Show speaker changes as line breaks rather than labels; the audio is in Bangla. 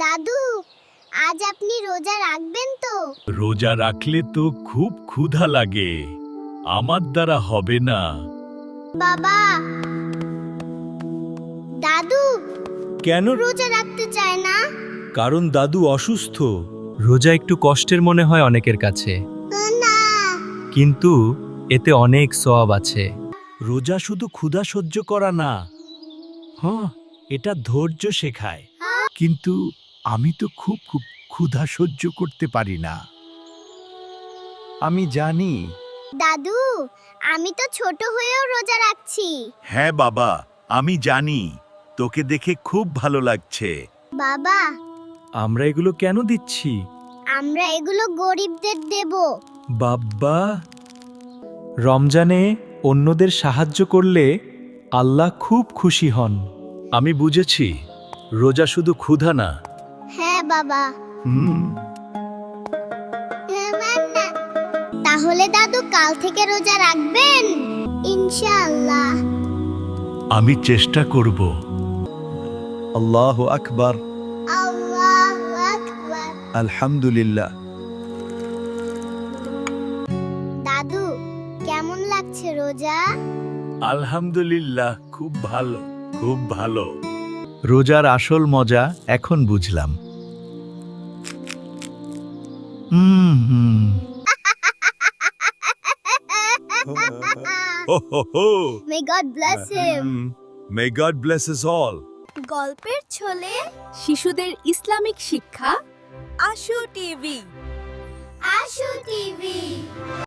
দাদু, আজ আপনি রোজা রাখবেন তো?
রোজা রাখলে তো খুব ক্ষুধা লাগে, আমার দ্বারা হবে না।
বাবা, দাদু
কেন?
রোজা রাখতে চায় না।
কারণ দাদু অসুস্থ।
রোজা একটু কষ্টের মনে হয় অনেকের কাছে,
না,
কিন্তু এতে অনেক সওয়াব আছে।
রোজা শুধু ক্ষুধা সহ্য করা না, হ্যাঁ, এটা ধৈর্য শেখায়।
কিন্তু আমি তো খুব ক্ষুধা সহ্য করতে পারি না। আমি জানি।
দাদু, আমি তো ছোট হয়েও রোজা রাখছি।
হ্যাঁ বাবা, আমি জানি, তোকে দেখে খুব ভালো লাগছে।
বাবা,
আমরা এগুলো কেন দিচ্ছি?
আমরা এগুলো গরিবদের দেব।
বাব্বা,
রমজানে অন্যদের সাহায্য করলে আল্লাহ খুব খুশি হন।
আমি বুঝেছি, রোজা শুধু ক্ষুধা না।
হ্যাঁ বাবা। তাহলে দাদু কাল থেকে রোজা রাখবেন ইনশাআল্লাহ।
আমি চেষ্টা করব।
আল্লাহু আকবার,
আল্লাহু আকবার।
আলহামদুলিল্লাহ।
দাদু, কেমন লাগছে রোজা?
আলহামদুলিল্লাহ, খুব ভালো, খুব ভালো।
রোজার আসল মজা এখন বুঝলাম। হুম।
Ho, ho, ho.
May God bless him.
May God bless us all.
গল্পের ছলে
শিশুদের ইসলামিক শিক্ষা আশু টিভি।
আশু টিভি।